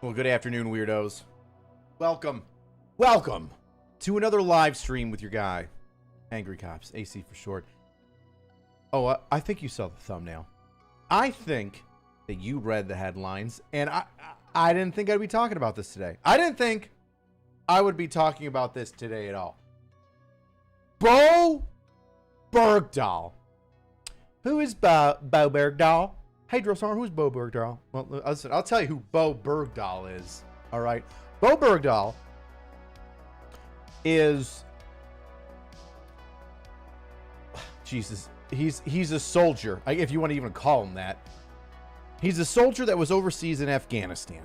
Well, good afternoon, weirdos. Welcome to another live stream with your guy, Angry Cops, AC for short. Oh, I think you saw the thumbnail. I think that you read the headlines, and I didn't think I'd be talking about this today. I didn't think I would be talking about this today at all. Bowe Bergdahl. Who is Bowe Bergdahl? Hey, Drosar, who's Bowe Bergdahl? Well, listen, I'll tell you who Bowe Bergdahl is. All right. Bowe Bergdahl is... Jesus. He's a soldier, if you want to even call him that. He's a soldier that was overseas in Afghanistan.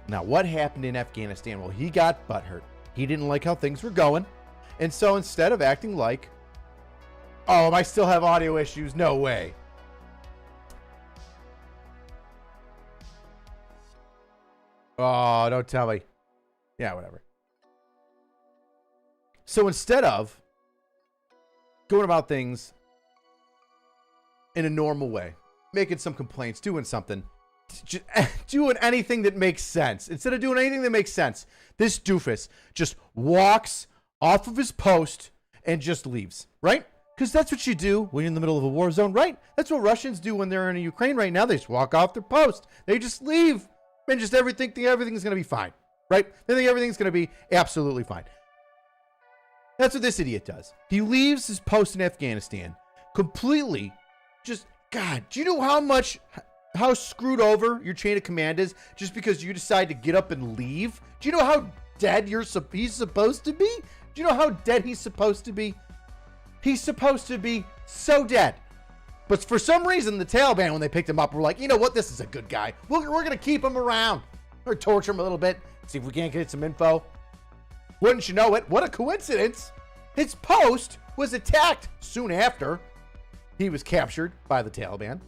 Now, what happened in Afghanistan? Well, he got butthurt. He didn't like how things were going. And so instead of acting like, oh, I still have audio issues, no way. Oh, don't tell me. Yeah, whatever. So instead of going about things in a normal way, making some complaints, doing something, just doing anything that makes sense. Instead of doing anything that makes sense, this doofus just walks off of his post and just leaves, right? Because that's what you do when you're in the middle of a war zone, right? That's what Russians do when they're in Ukraine right now. They just walk off their post. They just leave. And just everything's going to be fine, right? They think everything's going to be absolutely fine. That's what this idiot does. He leaves his post in Afghanistan completely. Just, God, do you know how screwed over your chain of command is just because you decide to get up and leave? Do you know how dead he's supposed to be? Do you know how dead he's supposed to be? He's supposed to be so dead. But for some reason, the Taliban, when they picked him up, were like, you know what? This is a good guy. We're going to keep him around. Or torture him a little bit. See if we can't get some info. Wouldn't you know it? What a coincidence. His post was attacked soon after he was captured by the Taliban.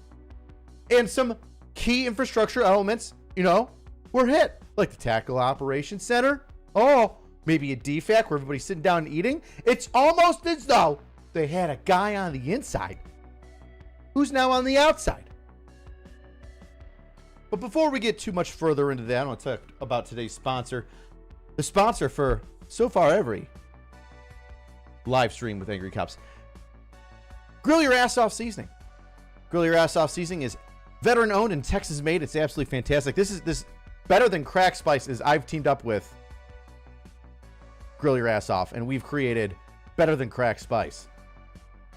And some key infrastructure elements, were hit. Like the Tactical Operations Center. Oh, maybe a DFAC where everybody's sitting down and eating. It's almost as though they had a guy on the inside who's now on the outside. But before we get too much further into that, I want to talk about today's sponsor. The sponsor for so far every live stream with Angry Cops. Grill Your Ass Off Seasoning. Grill Your Ass Off Seasoning is veteran owned and Texas made. It's absolutely fantastic. This better than crack spices. I've teamed up with Grill Your Ass Off, and we've created better than crack spice.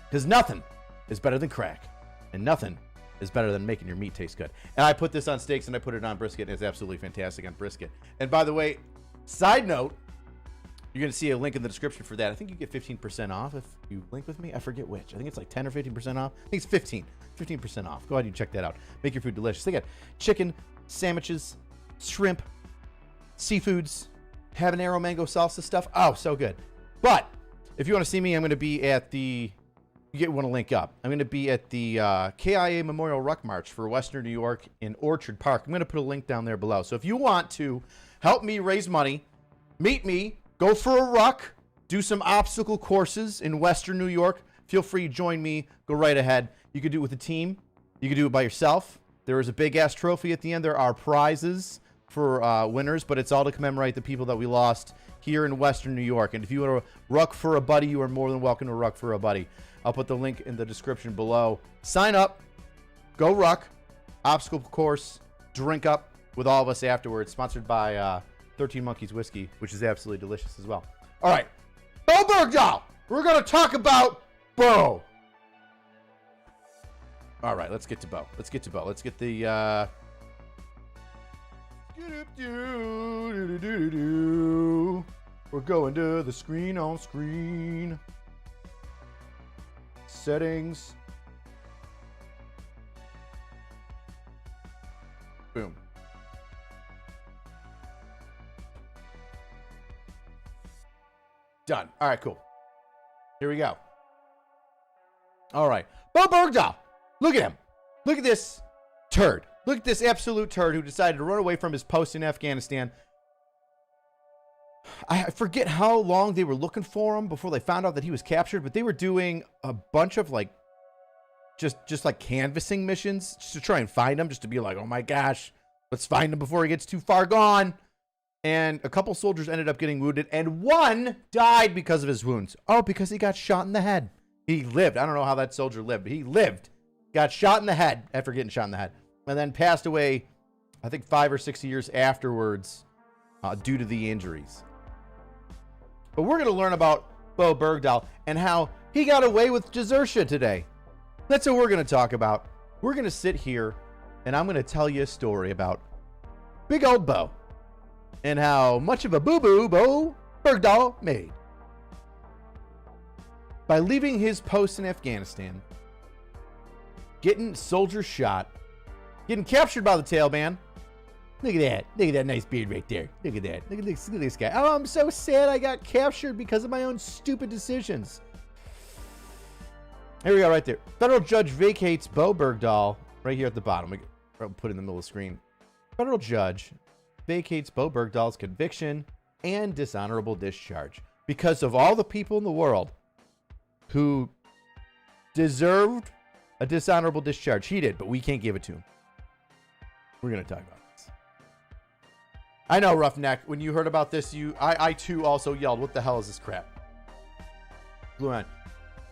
Because nothing is better than crack. And nothing is better than making your meat taste good. And I put this on steaks and I put it on brisket, and it's absolutely fantastic on brisket. And by the way, side note, you're going to see a link in the description for that. I think you get 15% off if you link with me. I forget which. I think it's like 10 or 15% off. I think it's 15% off. Go ahead and check that out. Make your food delicious. They got chicken, sandwiches, shrimp, seafoods, habanero mango salsa stuff. Oh, so good. But if you want to see me, I'm going to be at the... You want to link up. I'm going to be at the KIA Memorial Ruck March for Western New York in Orchard Park. I'm going to put a link down there below. So if you want to help me raise money, meet me, go for a ruck, do some obstacle courses in Western New York, feel free to join me. Go right ahead. You can do it with a team. You can do it by yourself. There is a big-ass trophy at the end. There are prizes for winners, but it's all to commemorate the people that we lost here in Western New York. And if you want to ruck for a buddy, you are more than welcome to ruck for a buddy. I'll put the link in the description below. Sign up, go ruck, obstacle course, drink up with all of us afterwards. Sponsored by 13 Monkeys Whiskey, which is absolutely delicious as well. All right, Bowe Bergdahl. We're going to talk about Bowe. All right, let's get to Bowe. Let's get the... We're going to the screen on screen. Settings. Boom. Done. All right, cool. Here we go. All right. Bowe Bergdahl. Look at him. Look at this turd. Look at this absolute turd who decided to run away from his post in Afghanistan. I forget how long they were looking for him before they found out that he was captured, but they were doing a bunch of like just like canvassing missions just to try and find him, just to be like, oh my gosh, Let's find him before he gets too far gone. And a couple soldiers ended up getting wounded, and one died because of his wounds. Oh, because he got shot in the head. He lived. I don't know how that soldier lived, but he lived. Got shot in the head after getting shot in the head, and then passed away, I think 5 or 6 years afterwards due to the injuries. But we're going to learn about Bowe Bergdahl and how he got away with desertion today. That's what we're going to talk about. We're going to sit here, and I'm going to tell you a story about big old Bowe and how much of a boo-boo Bowe Bergdahl made. By leaving his post in Afghanistan, getting soldiers shot, getting captured by the Taliban. Look at that. Look at that nice beard right there. Look at that. Look at this guy. Oh, I'm so sad I got captured because of my own stupid decisions. Here we go right there. Federal judge vacates Bowe Bergdahl right here at the bottom. I'll put it in the middle of the screen. Federal judge vacates Bowe Bergdahl's conviction and dishonorable discharge because of all the people in the world who deserved a dishonorable discharge. He did, but we can't give it to him. We're going to talk about this. I know, Roughneck. When you heard about this, I too also yelled, what the hell is this crap? Blue on.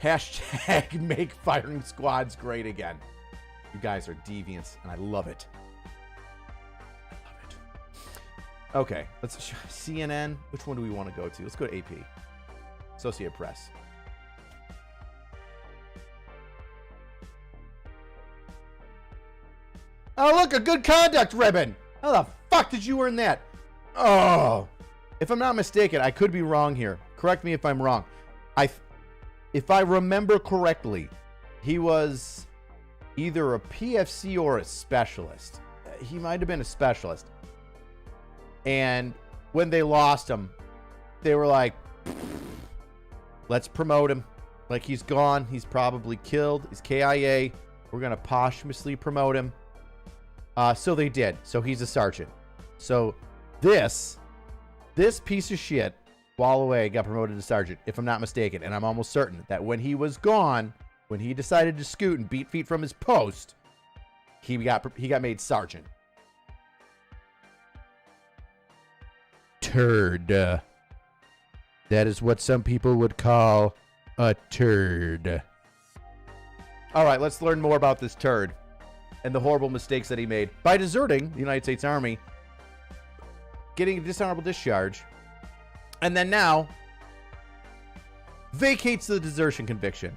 Hashtag make firing squads great again. You guys are deviants, and I love it. I love it. Okay, let's CNN. Which one do we want to go to? Let's go to AP. Associated Press. Oh, look, a good conduct ribbon. How the fuck did you earn that? Oh, if I'm not mistaken, I could be wrong here. Correct me if I'm wrong. If I remember correctly, he was either a PFC or a specialist. He might have been a specialist. And when they lost him, they were like, let's promote him. Like, he's gone. He's probably killed. He's KIA. We're going to posthumously promote him. So they did. So he's a sergeant. So this piece of shit, Wallaway, got promoted to sergeant, if I'm not mistaken. And I'm almost certain that when he was gone, when he decided to scoot and beat feet from his post, he got made sergeant. Turd. That is what some people would call a turd. All right, let's learn more about this turd and the horrible mistakes that he made by deserting the United States Army, getting a dishonorable discharge, and then now vacates the desertion conviction.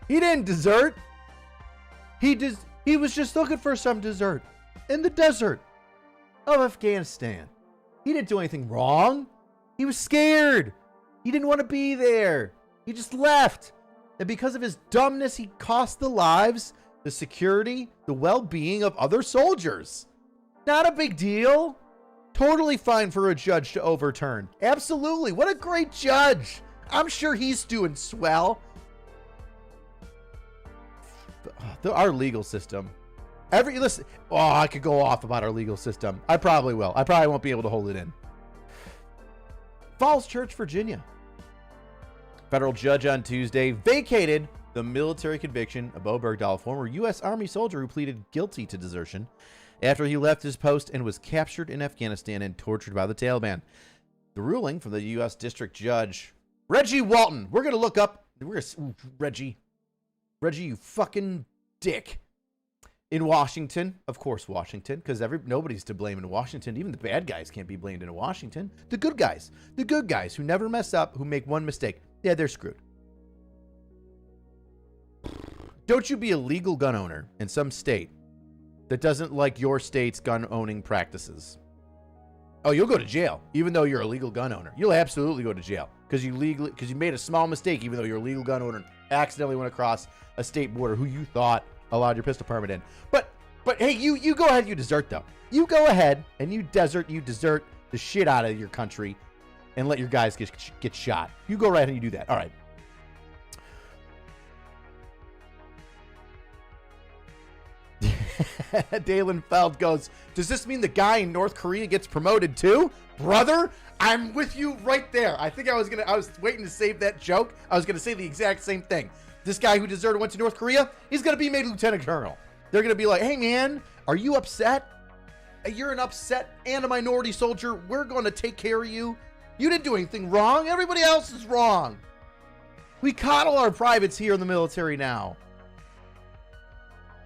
He didn't desert. He was just looking for some dessert in the desert of Afghanistan. He didn't do anything wrong. He was scared. He didn't want to be there. He just left. And because of his dumbness, he cost the lives, the security, the well-being of other soldiers. Not a big deal. Totally fine for a judge to overturn. Absolutely. What a great judge. I'm sure he's doing swell. Our legal system. Listen. Oh, I could go off about our legal system. I probably will. I probably won't be able to hold it in. Falls Church, Virginia. Federal judge on Tuesday vacated the military conviction of Bowe Bergdahl, former U.S. Army soldier who pleaded guilty to desertion after he left his post and was captured in Afghanistan and tortured by the Taliban. The ruling from the U.S. District Judge Reggie Walton. We're going to look up. Reggie, you fucking dick. In Washington, of course, Washington, because nobody's to blame in Washington. Even the bad guys can't be blamed in Washington. The good guys who never mess up, who make one mistake, yeah, they're screwed. Don't you be a legal gun owner in some state that doesn't like your state's gun owning practices. Oh, you'll go to jail, even though you're a legal gun owner. You'll absolutely go to jail because you made a small mistake, even though you're a legal gun owner, and accidentally went across a state border who you thought allowed your pistol permit in. But hey, you go ahead, you desert though. You go ahead and you desert the shit out of your country and let your guys get shot. You go right ahead and you do that. All right. Dalen Feld goes, does this mean the guy in North Korea gets promoted too? Brother, I'm with you right there. I think I was waiting to save that joke. I was going to say the exact same thing. This guy who deserted went to North Korea, he's going to be made lieutenant colonel. They're going to be like, hey man, are you upset you're an upset and a minority soldier. We're going to take care of you. You didn't do anything wrong. Everybody else is wrong. We coddle our privates here in the military now.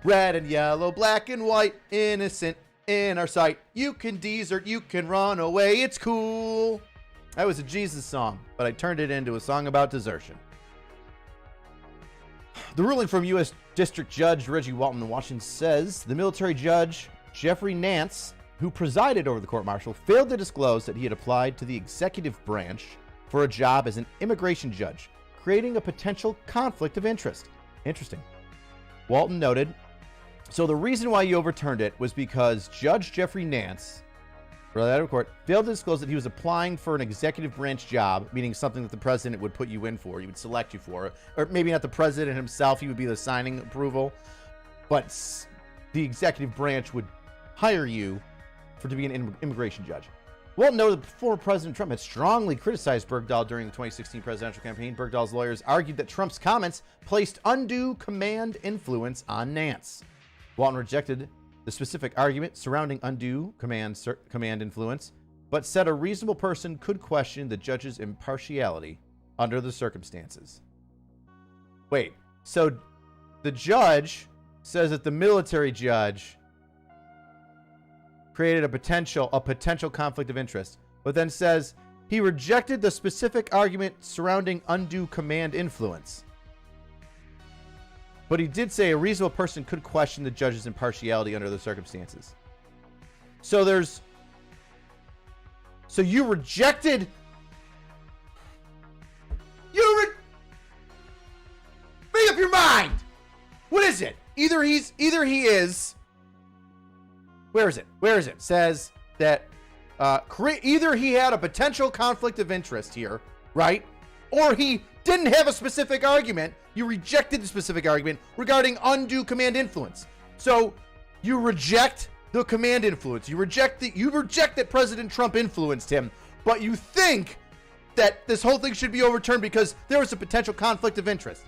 Red and yellow, black and white, innocent in our sight. You can desert, you can run away, it's cool. That was a Jesus song, but I turned it into a song about desertion. The ruling from U.S. District Judge Reggie Walton in Washington says the military judge, Jeffrey Nance, who presided over the court-martial, failed to disclose that he had applied to the executive branch for a job as an immigration judge, creating a potential conflict of interest. Interesting. Walton noted, so the reason why you overturned it was because Judge Jeffrey Nance, for that court, failed to disclose that he was applying for an executive branch job, meaning something that the president would put you in for, he would select you for, or maybe not the president himself, he would be the signing approval, but the executive branch would hire you to be an immigration judge. Walton noted that former President Trump had strongly criticized Bergdahl during the 2016 presidential campaign. Bergdahl's lawyers argued that Trump's comments placed undue command influence on Nance. Walton rejected the specific argument surrounding undue command influence, but said a reasonable person could question the judge's impartiality under the circumstances. Wait, so the judge says that the military judge created a potential conflict of interest, but then says he rejected the specific argument surrounding undue command influence. But he did say a reasonable person could question the judge's impartiality under the circumstances. So you rejected. Make up your mind. What is it? Either he is. Where is it? Says that either he had a potential conflict of interest here, right? Or he didn't have a specific argument. You rejected the specific argument regarding undue command influence. So you reject the command influence. You reject that President Trump influenced him, but you think that this whole thing should be overturned because there was a potential conflict of interest.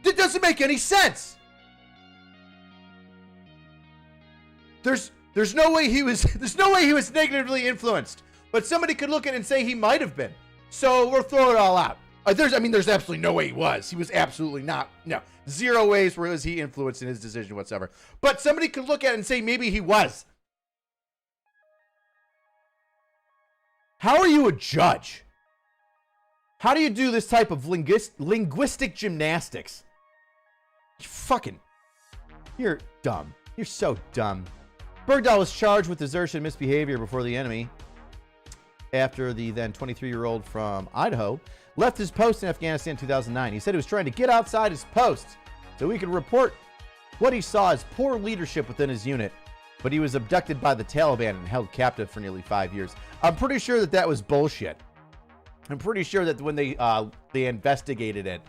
It doesn't make any sense. There's no way he was negatively influenced, but somebody could look at it and say he might have been. So we'll throw it all out. There's absolutely no way he was. He was absolutely not. No, zero ways where was he influenced in his decision whatsoever. But somebody could look at it and say maybe he was. How are you a judge? How do you do this type of linguistic gymnastics? You're dumb. You're so dumb. Bergdahl was charged with desertion and misbehavior before the enemy after the then 23-year-old from Idaho left his post in Afghanistan in 2009. He said he was trying to get outside his post so he could report what he saw as poor leadership within his unit, but he was abducted by the Taliban and held captive for nearly 5 years. I'm pretty sure that was bullshit. I'm pretty sure that when they investigated it,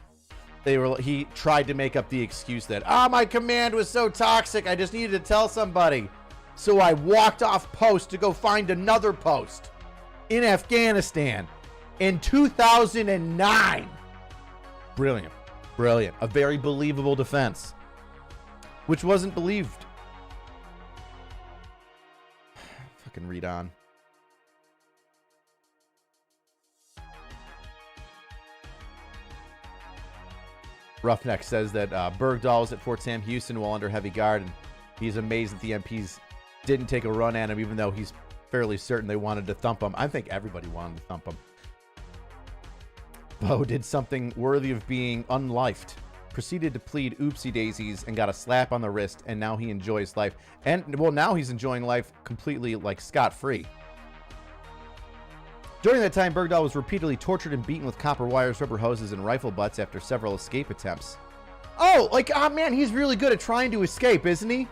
he tried to make up the excuse that, my command was so toxic, I just needed to tell somebody. So I walked off post to go find another post in Afghanistan in 2009. Brilliant. A very believable defense, which wasn't believed. Fucking read on. Roughneck says that Bergdahl was at Fort Sam Houston while under heavy guard, and he's amazed that the MPs didn't take a run at him, even though he's fairly certain they wanted to thump him. I think everybody wanted to thump him. Bowe did something worthy of being unlifed. Proceeded to plead oopsie daisies and got a slap on the wrist, and now he enjoys life. And, well, now he's enjoying life completely, like, scot-free. During that time, Bergdahl was repeatedly tortured and beaten with copper wires, rubber hoses, and rifle butts after several escape attempts. Man, he's really good at trying to escape, isn't he?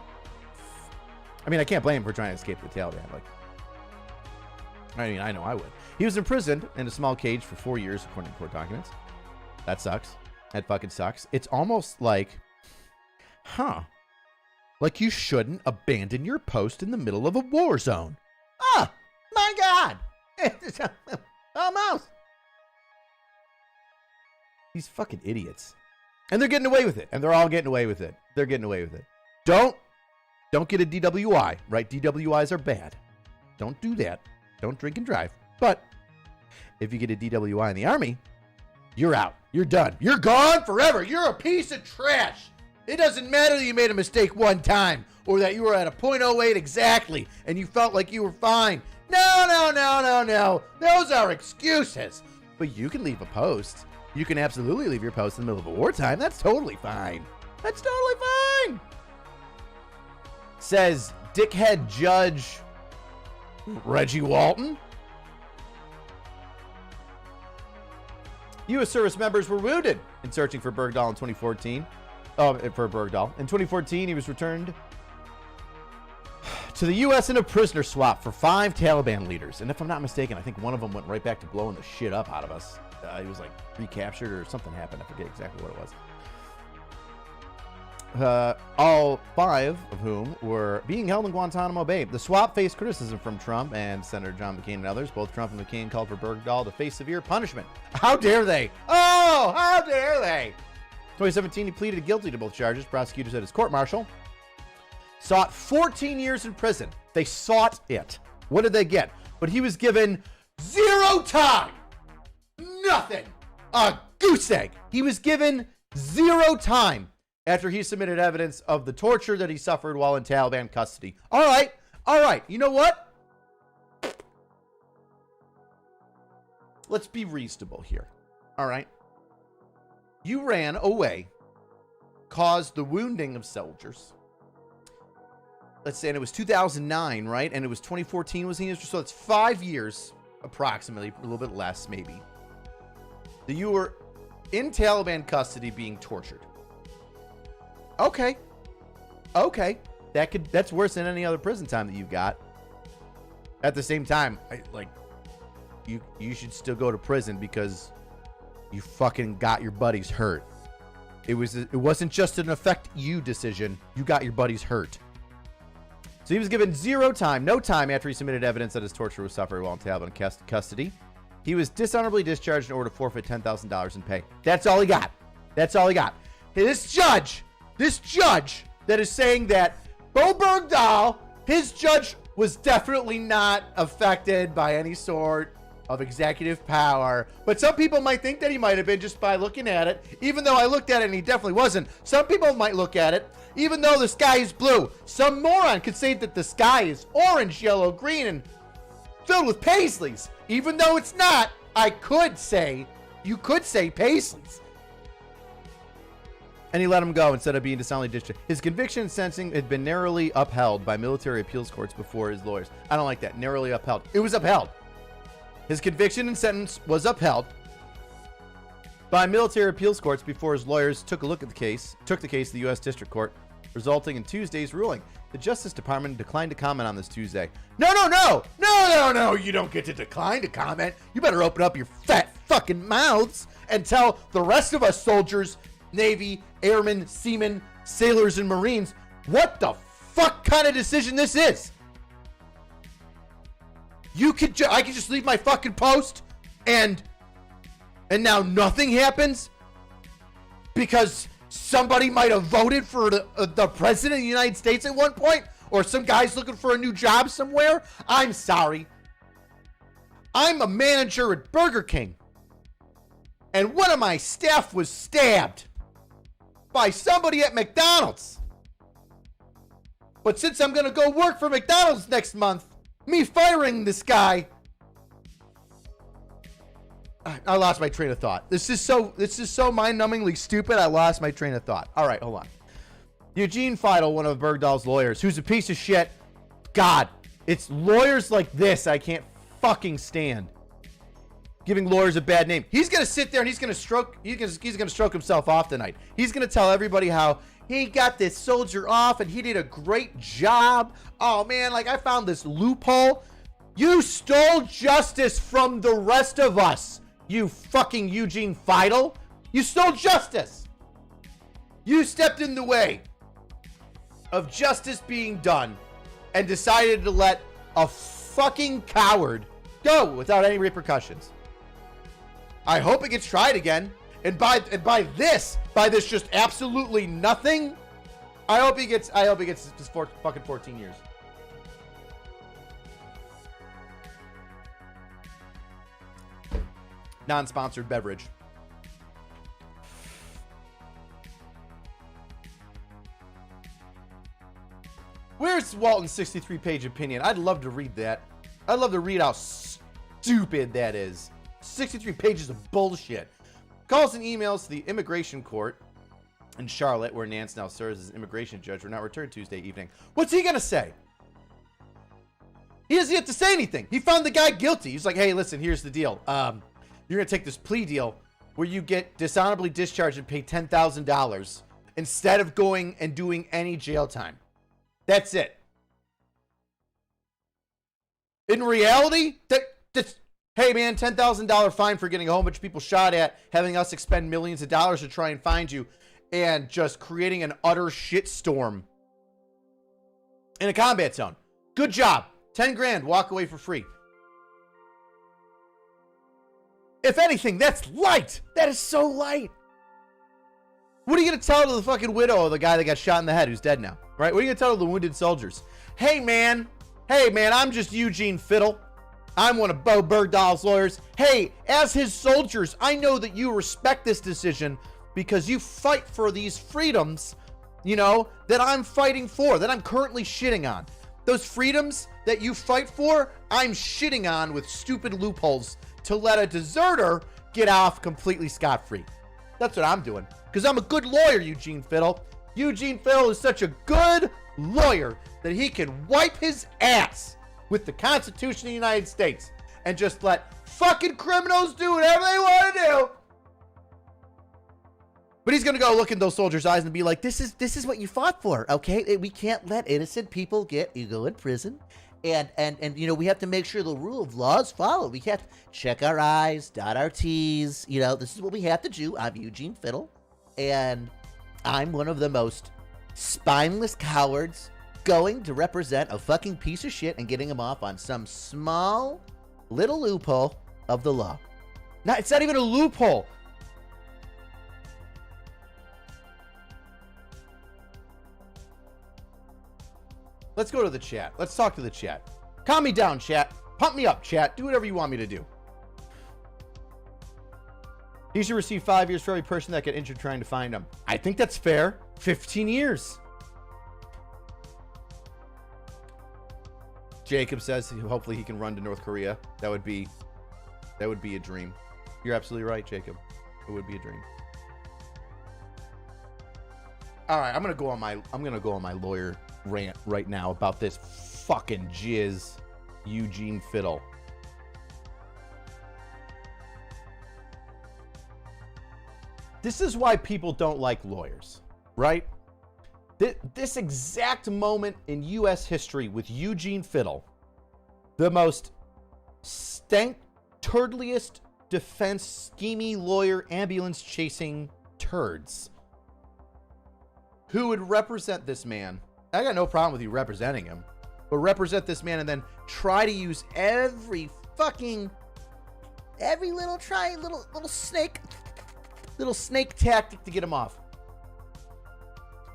I mean, I can't blame him for trying to escape the Taliban. I know I would. He was imprisoned in a small cage for 4 years, according to court documents. That sucks. That fucking sucks. It's almost like, like you shouldn't abandon your post in the middle of a war zone. Oh, my God. Almost. These fucking idiots. And they're getting away with it. And they're all getting away with it. They're getting away with it. Don't get a DWI, right? DWIs are bad. Don't do that. Don't drink and drive. But if you get a DWI in the Army, you're out. You're done. You're gone forever. You're a piece of trash. It doesn't matter that you made a mistake one time or that you were at a .08 exactly and you felt like you were fine. No. Those are excuses. But you can leave a post. You can absolutely leave your post in the middle of a wartime. That's totally fine. That's totally fine. Says dickhead Judge Reggie Walton. U.S. service members were wounded in searching for Bergdahl in 2014. For Bergdahl. In 2014, he was returned to the U.S. in a prisoner swap for 5 Taliban leaders. And if I'm not mistaken, I think one of them went right back to blowing the shit up out of us. He was like recaptured or something happened. I forget exactly what it was. All 5 of whom were being held in Guantanamo Bay. The swap faced criticism from Trump and Senator John McCain and others. Both Trump and McCain called for Bergdahl to face severe punishment. How dare they? Oh, how dare they? 2017, he pleaded guilty to both charges. Prosecutors at his court-martial sought 14 years in prison. They sought it. What did they get? But he was given 0 time. Nothing. A goose egg. He was given 0 time after he submitted evidence of the torture that he suffered while in Taliban custody. All right. You know what? Let's be reasonable here. All right. You ran away, caused the wounding of soldiers. Let's say, and it was 2009, right? And it was 2014 was the so it's 5 years, approximately, a little bit less, maybe. That you were in Taliban custody being tortured. Okay. That's worse than any other prison time that you've got. At the same time, you should still go to prison because you fucking got your buddies hurt. It wasn't just an affect you decision. You got your buddies hurt. So he was given 0 time, no time after he submitted evidence that his torture was suffered while in Taliban custody. He was dishonorably discharged in order to forfeit $10,000 in pay. That's all he got. This judge that is saying that Bowe Bergdahl, his judge, was definitely not affected by any sort of executive power. But some people might think that he might have been just by looking at it, even though I looked at it and he definitely wasn't. Some people might look at it, even though the sky is blue. Some moron could say that the sky is orange, yellow, green, and filled with paisleys. Even though it's not, you could say paisleys. And he let him go instead of being dishonorably discharged. His conviction and sentencing had been narrowly upheld by military appeals courts before his lawyers. I don't like that. Narrowly upheld. It was upheld. His conviction and sentence was upheld by military appeals courts before his lawyers took the case to the U.S. District Court, resulting in Tuesday's ruling. The Justice Department declined to comment on this Tuesday. No, you don't get to decline to comment. You better open up your fat fucking mouths and tell the rest of us soldiers, Navy, airmen, seamen, sailors, and Marines what the fuck kind of decision this is. I could just leave my fucking post and now nothing happens because somebody might have voted for the president of the United States at one point, or some guy's looking for a new job somewhere. I'm sorry. I'm a manager at Burger King, and one of my staff was stabbed by somebody at McDonald's. But since I'm going to go work for McDonald's next month, me firing this guy, I lost my train of thought. This is so mind-numbingly stupid. I lost my train of thought. All right, hold on. Eugene Feidel, one of Bergdahl's lawyers, who's a piece of shit. God, it's lawyers like this I can't fucking stand. Giving lawyers a bad name. He's gonna sit there and he's gonna stroke himself off tonight. He's gonna tell everybody how he got this soldier off and he did a great job. Oh man, like I found this loophole. You stole justice from the rest of us, you fucking Eugene Feidel. You stole justice. You stepped in the way of justice being done and decided to let a fucking coward go without any repercussions. I hope it gets tried again. And by this just absolutely nothing, I hope he gets just fucking 14 years. Non-sponsored beverage. Where's Walton's 63-page opinion? I'd love to read that. I'd love to read how stupid that is. 63 pages of bullshit. Calls and emails to the immigration court in Charlotte, where Nance now serves as immigration judge, were not returned Tuesday evening. What's he gonna say? He doesn't have to say anything. He found the guy guilty. He's like, hey, listen, here's the deal. You're gonna take this plea deal where you get dishonorably discharged and pay $10,000 instead of going and doing any jail time. That's it. In reality, that's hey man, $10,000 fine for getting a whole bunch of people shot at, having us expend millions of dollars to try and find you, and just creating an utter shitstorm in a combat zone. Good job. 10 grand, walk away for free. If anything, that's light. That is so light. What are you going to tell to the fucking widow of the guy that got shot in the head who's dead now? Right? What are you going to tell to the wounded soldiers? Hey, man, I'm just Eugene Fiddle. I'm one of Bowe Bergdahl's lawyers. Hey, as his soldiers, I know that you respect this decision because you fight for these freedoms, you know, that I'm fighting for, that I'm currently shitting on. Those freedoms that you fight for, I'm shitting on with stupid loopholes to let a deserter get off completely scot-free. That's what I'm doing. Because I'm a good lawyer, Eugene Fiddle. Eugene Fiddle is such a good lawyer that he can wipe his ass with the Constitution of the United States and just let fucking criminals do whatever they want to do. But he's going to go look in those soldiers' eyes and be like, this is what you fought for, okay? We can't let innocent people go in prison. And you know, we have to make sure the rule of law is followed. We have to check our I's, dot our T's. You know, this is what we have to do. I'm Eugene Fiddle, and I'm one of the most spineless cowards going to represent a fucking piece of shit and getting him off on some small little loophole of the law. Now, it's not even a loophole. Let's go to the chat. Let's talk to the chat. Calm me down, chat. Pump me up, chat. Do whatever you want me to do. He should receive 5 years for every person that got injured trying to find him. I think that's fair. 15 years. Jacob says hopefully he can run to North Korea. That would be a dream. You're absolutely right, Jacob. It would be a dream. All right, I'm gonna go on my lawyer rant right now about this fucking jizz Eugene Fiddle. This is why people don't like lawyers, right? This exact moment in U.S. history with Eugene Fiddle, the most stank-turdliest defense schemy lawyer ambulance chasing turds who would represent this man. I got no problem with you representing him, but represent this man and then try to use every little snake tactic to get him off.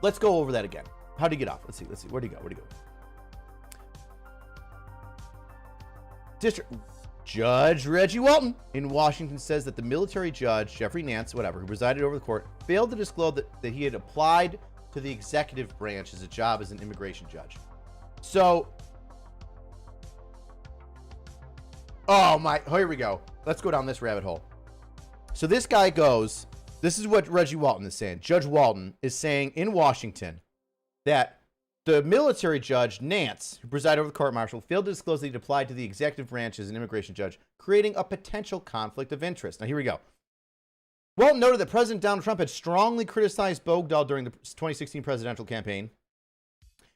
Let's go over that again. How'd he get off? Let's see. Where'd he go? District Judge Reggie Walton in Washington says that the military judge, Jeffrey Nance, whatever, who presided over the court, failed to disclose that he had applied to the executive branch as a job as an immigration judge. So, here we go. Let's go down this rabbit hole. So this guy goes, this is what Reggie Walton is saying. Judge Walton is saying in Washington that the military judge, Nance, who presided over the court-martial, failed to disclose that he'd applied to the executive branch as an immigration judge, creating a potential conflict of interest. Now, here we go. Walton noted that President Donald Trump had strongly criticized Bergdahl during the 2016 presidential campaign.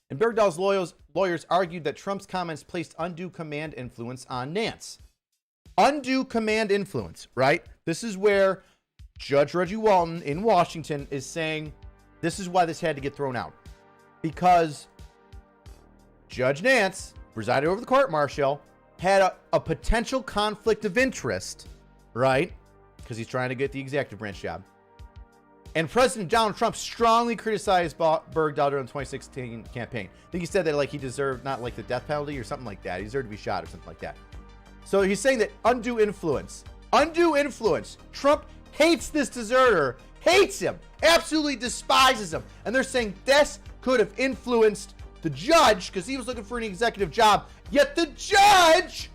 And Bergdahl's lawyers argued that Trump's comments placed undue command influence on Nance. Undue command influence, right? This is where Judge Reggie Walton in Washington is saying this is why this had to get thrown out. Because Judge Nance, presided over the court-martial, had a potential conflict of interest, right? because he's trying to get the executive branch job. And President Donald Trump strongly criticized Bergdahl during the 2016 campaign. I think he said that like he deserved not like the death penalty or something like that. He deserved to be shot or something like that. So he's saying that undue influence. Trump hates this deserter, hates him, absolutely despises him. And they're saying this could have influenced the judge because he was looking for an executive job. Yet the judge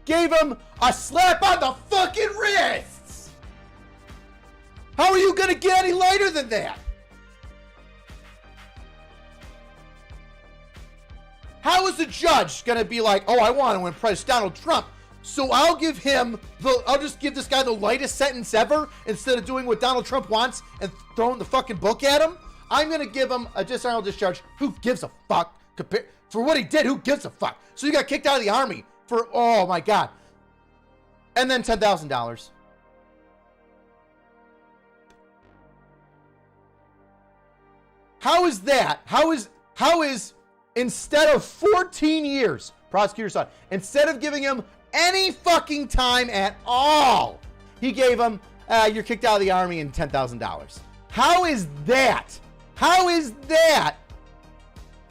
gave him a slap on the fucking wrists. How are you going to get any lighter than that? How is the judge going to be like, oh, I want to impress Donald Trump, so I'll just give this guy the lightest sentence ever instead of doing what Donald Trump wants and throwing the fucking book at him? I'm going to give him a dishonorable discharge. Who gives a fuck? For what he did, who gives a fuck? So you got kicked out of the army for, oh my God. And then $10,000. How is that? How is instead of 14 years, prosecutor saw, instead of giving him any fucking time at all, he gave him, you're kicked out of the army and $10,000. How is that? How is that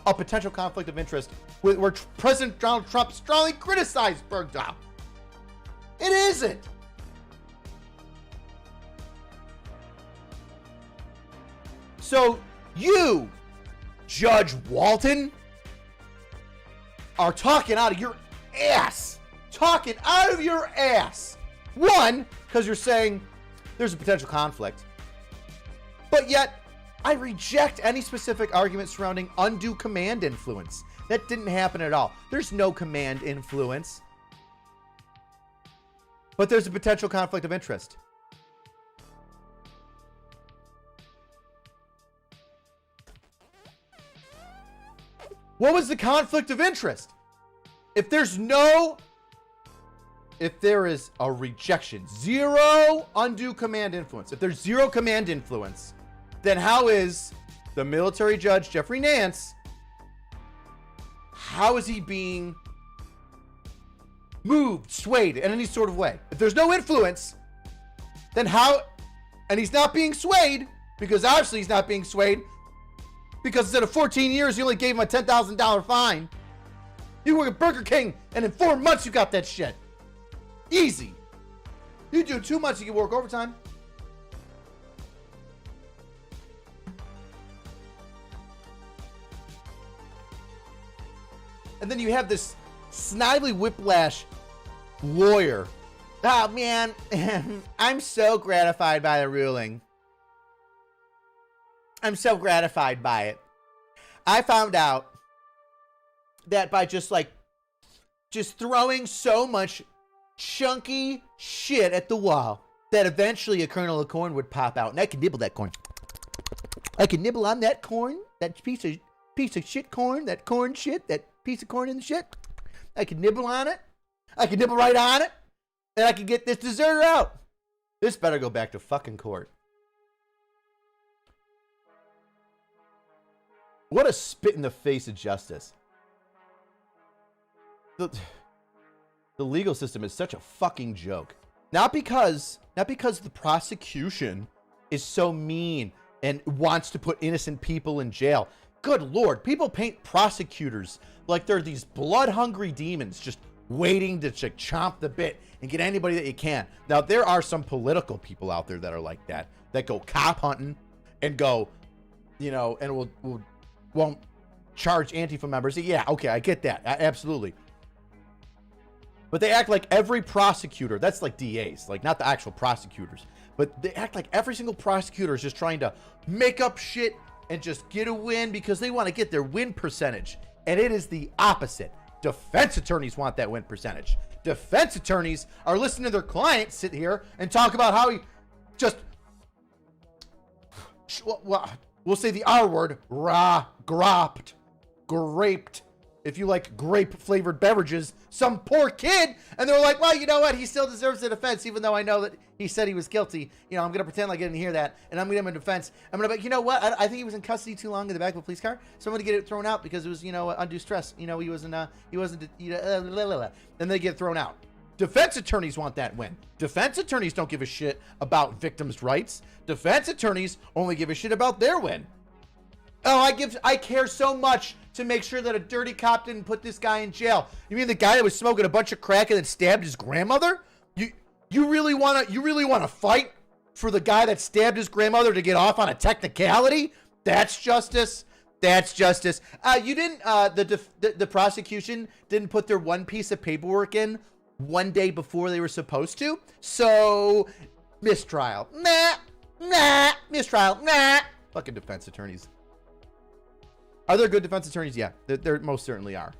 a potential conflict of interest where President Donald Trump strongly criticized Bergdahl? It isn't. So you, Judge Walton, are talking out of your ass. Talking out of your ass. One, because you're saying there's a potential conflict. But yet, I reject any specific argument surrounding undue command influence. That didn't happen at all. There's no command influence. But there's a potential conflict of interest. What was the conflict of interest? If there is a rejection, zero undue command influence, if there's zero command influence, then how is the military judge, Jeffrey Nance, how is he being moved, swayed in any sort of way? If there's no influence, then how, and he's not being swayed, because obviously he's not being swayed, because instead of 14 years, you only gave him a $10,000 fine. You work at Burger King, and in 4 months, you got that shit. Easy. You do 2 months, you can work overtime. And then you have this snidely whiplash lawyer. Oh, man, I'm so gratified by the ruling. I'm so gratified by it. I found out that by just throwing so much chunky shit at the wall that eventually a kernel of corn would pop out, and I could nibble that corn. I could nibble on that corn, that piece of shit corn, that corn shit, that piece of corn in the shit. I could nibble on it. I could nibble right on it, and I could get this deserter out. This better go back to fucking court. What a spit in the face of justice. The legal system is such a fucking joke. Not because the prosecution is so mean and wants to put innocent people in jail. Good Lord, people paint prosecutors like they're these blood-hungry demons just waiting to chomp the bit and get anybody that you can. Now, there are some political people out there that are like that go cop hunting and go, and won't charge Antifa members. Yeah, okay, I get that. Absolutely. But they act like every prosecutor, that's like DAs, like not the actual prosecutors, but they act like every single prosecutor is just trying to make up shit and just get a win because they want to get their win percentage. And it is the opposite. Defense attorneys want that win percentage. Defense attorneys are listening to their clients sit here and talk about how he just, we'll say the R word, graped, if you like grape-flavored beverages, some poor kid, and they were like, well, you know what? He still deserves the defense, even though I know that he said he was guilty. I'm going to pretend like I didn't hear that, and I'm going to give him a defense. I'm going to be, you know what? I think he was in custody too long in the back of a police car, so I'm going to get it thrown out because it was, undue stress. He wasn't, and they get thrown out. Defense attorneys want that win. Defense attorneys don't give a shit about victims' rights. Defense attorneys only give a shit about their win. Oh, I care so much to make sure that a dirty cop didn't put this guy in jail. You mean the guy that was smoking a bunch of crack and then stabbed his grandmother? You really wanna fight for the guy that stabbed his grandmother to get off on a technicality? That's justice. That's justice. You didn't. The prosecution didn't put their one piece of paperwork in one day before they were supposed to. So mistrial. Nah. Mistrial. Nah. Fucking defense attorneys. Are there good defense attorneys? Yeah, there most certainly are.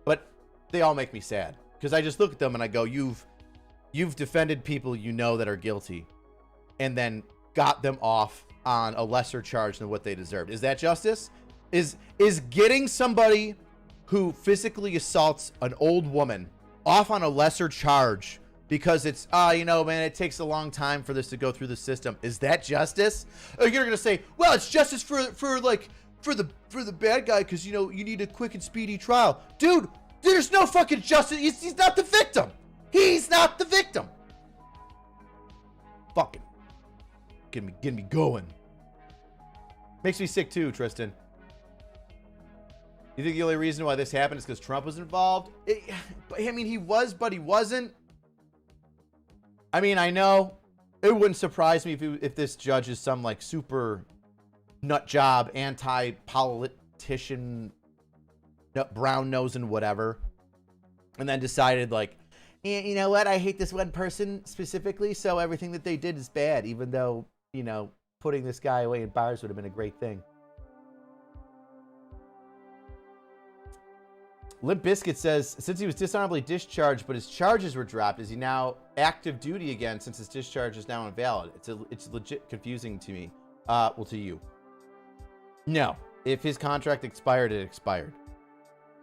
But they all make me sad because I just look at them and I go, you've defended people you know that are guilty, and then got them off on a lesser charge than what they deserved. Is that justice? Is getting somebody who physically assaults an old woman off on a lesser charge because it's, man, it takes a long time for this to go through the system. Is that justice? Or you're gonna say, well, it's justice for the bad guy because you need a quick and speedy trial. Dude, there's no fucking justice. He's not the victim. He's not the victim. Fucking get me going. Makes me sick too, Tristan. You think the only reason why this happened is because Trump was involved? He was, but he wasn't. I mean, I know it wouldn't surprise me if this judge is some like super nut job, anti-politician, brown nose and whatever, and then decided like, you know what? I hate this one person specifically, so everything that they did is bad, even though, putting this guy away in bars would have been a great thing. Limp Bizkit says, since he was dishonorably discharged, but his charges were dropped, is he now active duty again since his discharge is now invalid? It's legit confusing to me. To you. No. If his contract expired, it expired.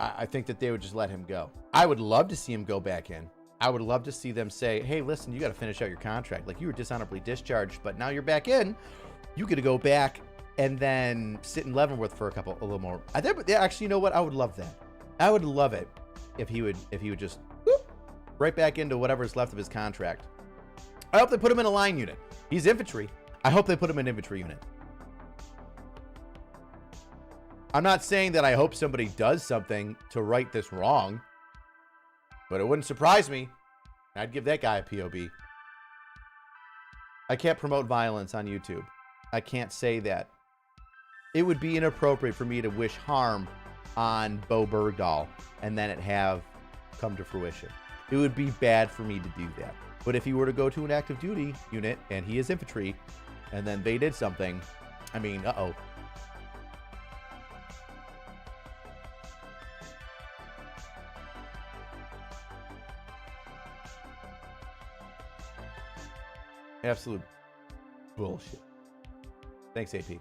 I think that they would just let him go. I would love to see him go back in. I would love to see them say, hey, listen, you got to finish out your contract. Like, you were dishonorably discharged, but now you're back in. You get to go back and then sit in Leavenworth for a little more. Actually, you know what? I would love that. I would love it if he would just whoop, right back into whatever's left of his contract. I hope they put him in a line unit. He's infantry. I hope they put him in an infantry unit. I'm not saying that I hope somebody does something to right this wrong, but it wouldn't surprise me. I'd give that guy a POB. I can't promote violence on YouTube. I can't say that. It would be inappropriate for me to wish harm on Bowe Bergdahl and then it have come to fruition. It would be bad for me to do that. But if he were to go to an active duty unit and he is infantry and then they did something, I mean, uh-oh. Absolute bullshit. Thanks, AP.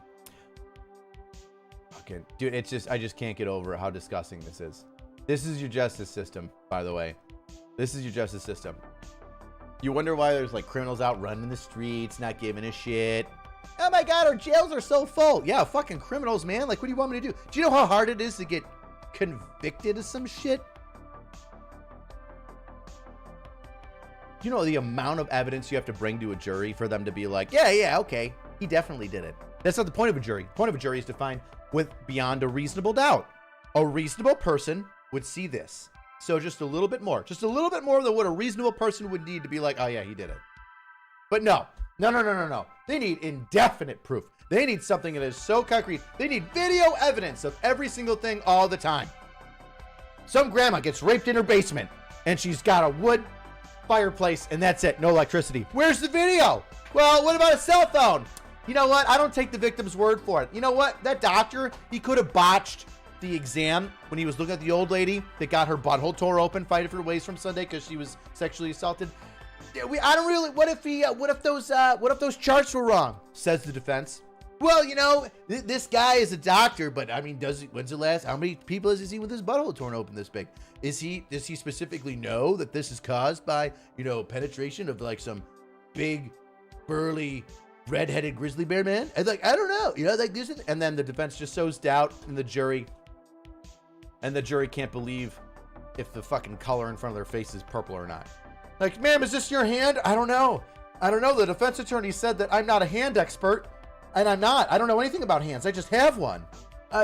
Fucking dude, I just can't get over how disgusting this is. This is your justice system, by the way. This is your justice system. You wonder why there's like criminals out running the streets, not giving a shit. Oh my god, our jails are so full. Yeah, fucking criminals, man. Like, what do you want me to do? Do you know how hard it is to get convicted of some shit? You know the amount of evidence you have to bring to a jury for them to be like, yeah, okay, he definitely did it. That's not the point of a jury. The point of a jury is to find with beyond a reasonable doubt. A reasonable person would see this. So just a little bit more than what a reasonable person would need to be like, oh yeah, he did it. But no. They need indefinite proof. They need something that is so concrete. They need video evidence of every single thing all the time. Some grandma gets raped in her basement and she's got a wood fireplace and that's it. No electricity. Where's the video? Well, what about a cell phone? You know what? I don't take the victim's word for it. You know what? That doctor, he could have botched the exam when he was looking at the old lady that got her butthole tore open, fighting for ways from Sunday because she was sexually assaulted. I don't really. What if those charts were wrong? Says the defense. Well, you know, this guy is a doctor, but I mean, when's the last? How many people has he seen with his butthole torn open this big? Does he specifically know that this is caused by, you know, penetration of like some big, burly, red-headed grizzly bear man? And like, I don't know, you know, like this is, and then the defense just sows doubt in the jury, and the jury can't believe if the fucking color in front of their face is purple or not. Like, ma'am, is this your hand? I don't know. I don't know. The defense attorney said that I'm not a hand expert, and I'm not. I don't know anything about hands. I just have one.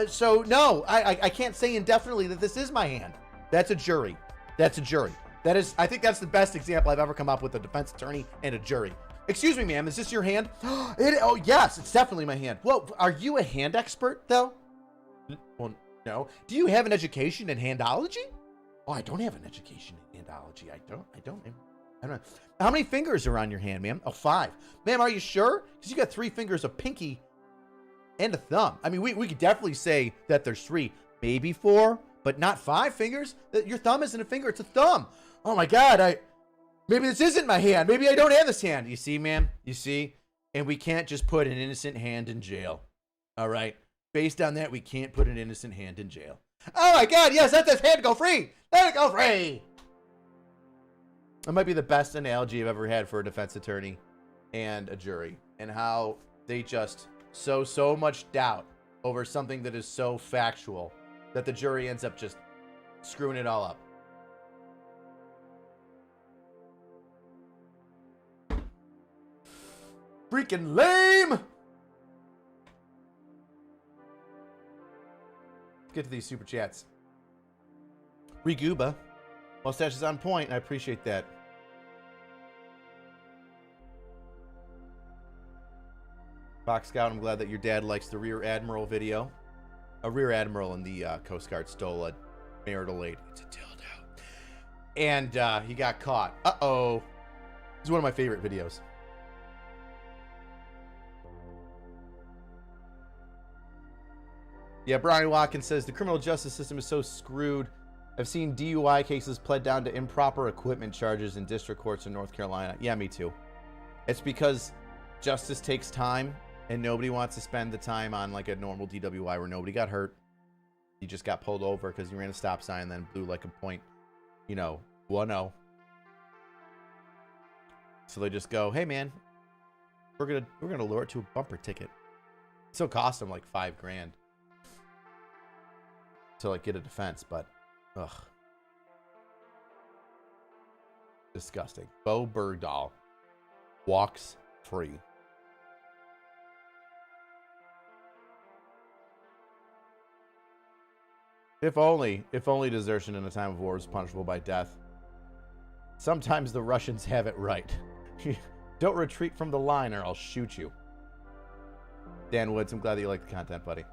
So no, I can't say indefinitely that this is my hand. That's a jury. That's a jury. That is, I think that's the best example I've ever come up with, a defense attorney and a jury. Excuse me, ma'am, is this your hand? Oh, yes, it's definitely my hand. Well, are you a hand expert, though? Well, no. Do you have an education in handology? Oh, I don't have an education in handology. I don't know. How many fingers are on your hand, ma'am? Oh, 5. Ma'am, are you sure? Because you got 3 fingers, a pinky, and a thumb. I mean, we could definitely say that there's 3, maybe 4, but not 5 fingers. Your thumb isn't a finger, it's a thumb. Oh my God, maybe this isn't my hand. Maybe I don't have this hand. You see, ma'am? You see? And we can't just put an innocent hand in jail. All right? Based on that, we can't put an innocent hand in jail. Oh my God, yes, let this hand go free. Let it go free. That might be the best analogy I've ever had for a defense attorney and a jury, and how they just sow so much doubt over something that is so factual that the jury ends up just screwing it all up. Freaking lame! Let's get to these super chats. Reguba. Mustache is on point. I appreciate that. Fox Scout, I'm glad that your dad likes the Rear Admiral video. A Rear Admiral in the Coast Guard stole a marital aid. It's a dildo. And he got caught. Uh-oh. This is one of my favorite videos. Yeah, Brian Watkins says, the criminal justice system is so screwed. I've seen DUI cases pled down to improper equipment charges in district courts in North Carolina. Yeah, me too. It's because justice takes time, and nobody wants to spend the time on like a normal DWI where nobody got hurt. You just got pulled over because you ran a stop sign and then blew like a point, 1-0. So they just go, hey man, we're gonna lower it to a bumper ticket. So it cost them like $5,000 to like get a defense, but ugh, disgusting. Bowe Bergdahl walks free. If only desertion in a time of war is punishable by death. Sometimes the Russians have it right. Don't retreat from the line or I'll shoot you. Dan Woods, I'm glad that you like the content, buddy.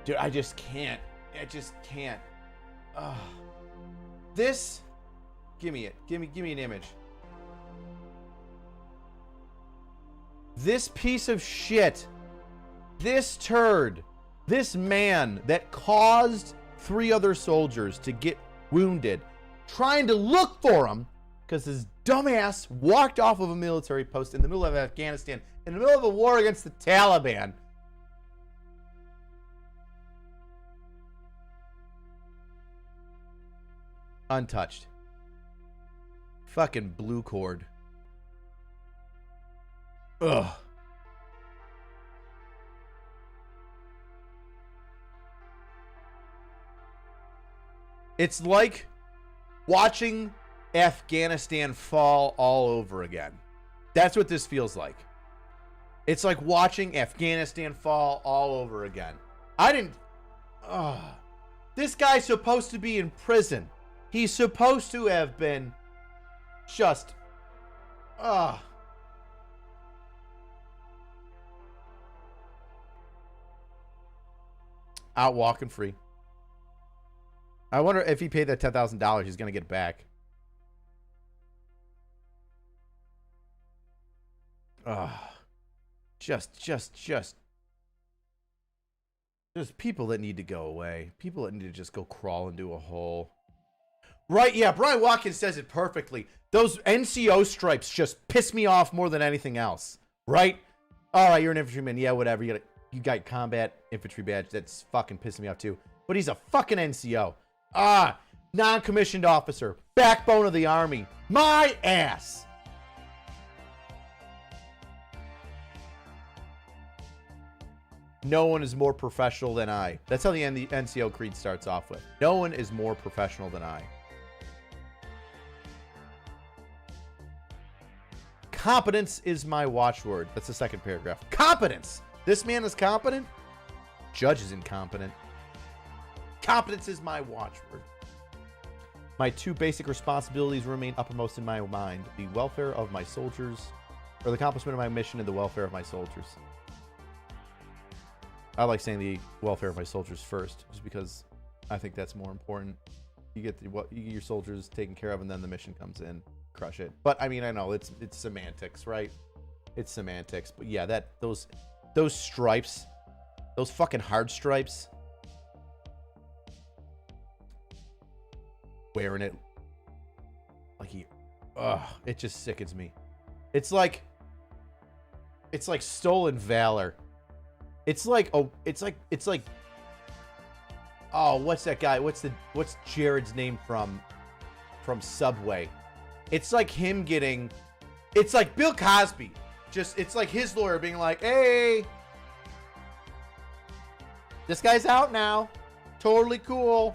Dude, I just can't. Ugh. This, give me it. Give me an image. This piece of shit, this turd, this man that caused 3 other soldiers to get wounded, trying to look for him because his dumbass walked off of a military post in the middle of Afghanistan, in the middle of a war against the Taliban. Untouched. Fucking blue cord. Ugh. It's like watching Afghanistan fall all over again. That's what this feels like. It's like watching Afghanistan fall all over again. This guy's supposed to be in prison. He's supposed to have been just, out walking free. I wonder if he paid that $10,000, he's going to get it back. Just people that need to go away. People that need to just go crawl into a hole. Right, yeah, Brian Watkins says it perfectly. Those NCO stripes just piss me off more than anything else. Right? All right, you're an infantryman. Yeah, whatever. You got combat infantry badge. That's fucking pissing me off too. But he's a fucking NCO. Non-commissioned officer. Backbone of the army. My ass. No one is more professional than I. That's how the NCO creed starts off with. No one is more professional than I. Competence is my watchword. That's the second paragraph. Competence. This man is competent. Judge is incompetent. Competence is my watchword. My two basic responsibilities remain uppermost in my mind. The welfare of my soldiers, or the accomplishment of my mission and the welfare of my soldiers. I like saying the welfare of my soldiers first, just because I think that's more important. You get your soldiers taken care of, and then the mission comes in, crush it. But I mean, I know it's semantics, right? It's semantics. But yeah, those stripes, those fucking hard stripes, wearing it like it just sickens me. It's like stolen valor. It's like what's that guy? What's Jared's name from Subway? It's like him getting, it's like Bill Cosby. It's like his lawyer being like, hey, this guy's out now. Totally cool.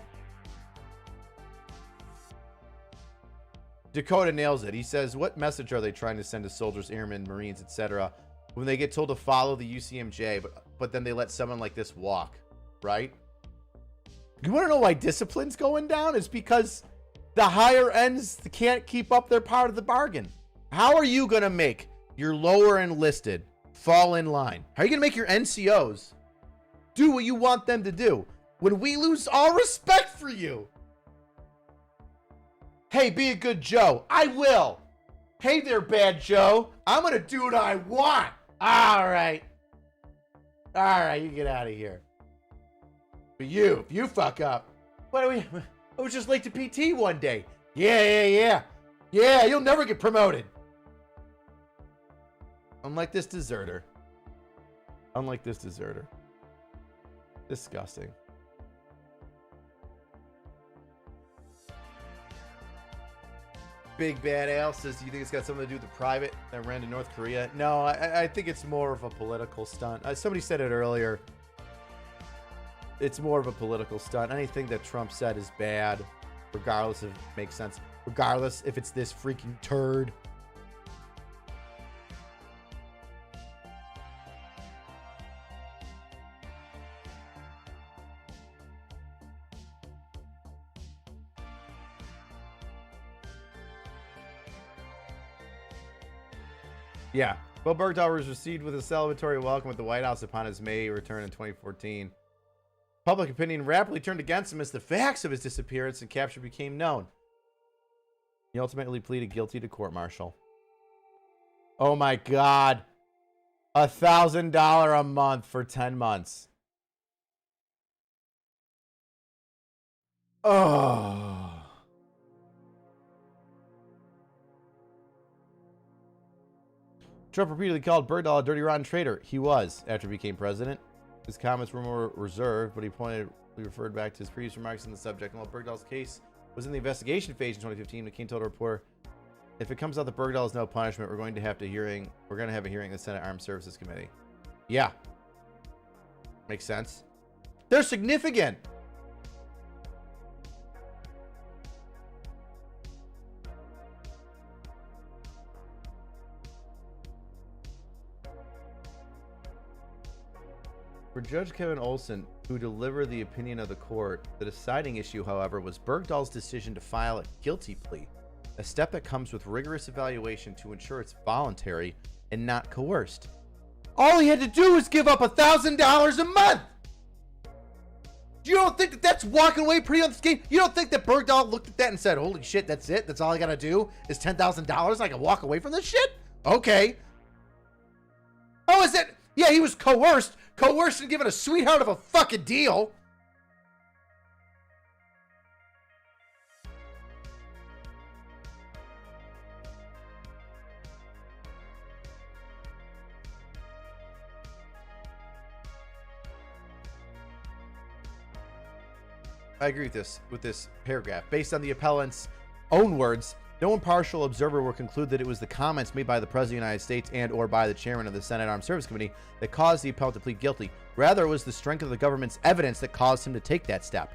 Dakota nails it. He says, what message are they trying to send to soldiers, airmen, Marines, etc., when they get told to follow the UCMJ, but then they let someone like this walk, right? You want to know why discipline's going down? It's because the higher ends can't keep up their part of the bargain. How are you going to make your lower enlisted fall in line? How are you going to make your NCOs do what you want them to do when we lose all respect for you? Hey, be a good Joe. I will. Hey there, bad Joe. I'm going to do what I want. All right. All right, you get out of here. But if you fuck up. I was just late to PT one day. Yeah, you'll never get promoted. Unlike this deserter. Disgusting. Big Bad Al says, do you think it's got something to do with the private that ran to North Korea? No, I think it's more of a political stunt. Somebody said it earlier. It's more of a political stunt. Anything that Trump said is bad, regardless if it makes sense. Regardless if it's this freaking turd. Yeah. Bowe Bergdahl was received with a celebratory welcome at the White House upon his May return in 2014. Public opinion rapidly turned against him as the facts of his disappearance and capture became known. He ultimately pleaded guilty to court-martial. Oh my God. $1,000 a month for 10 months. Oh. Trump repeatedly called Bergdahl a dirty, rotten traitor. He was, after he became president. His comments were more reserved, but he referred back to his previous remarks on the subject. And while Bergdahl's case was in the investigation phase in 2015, McCain told a reporter, if it comes out that Bergdahl is no punishment, we're going to have a hearing in the Senate Armed Services Committee. Yeah. Makes sense. They're significant. For Judge Kevin Olson, who delivered the opinion of the court, the deciding issue, however, was Bergdahl's decision to file a guilty plea, a step that comes with rigorous evaluation to ensure it's voluntary and not coerced. All he had to do was give up $1,000 a month! You don't think that that's walking away pretty unscathed? You don't think that Bergdahl looked at that and said, holy shit, that's it? That's all I gotta do is $10,000? I can walk away from this shit? Okay. Oh, is it? Yeah, he was coerced and given a sweetheart of a fucking deal. I agree with this paragraph. Based on the appellant's own words, no impartial observer will conclude that it was the comments made by the President of the United States and or by the chairman of the Senate Armed Services Committee that caused the appellant to plead guilty. Rather, it was the strength of the government's evidence that caused him to take that step.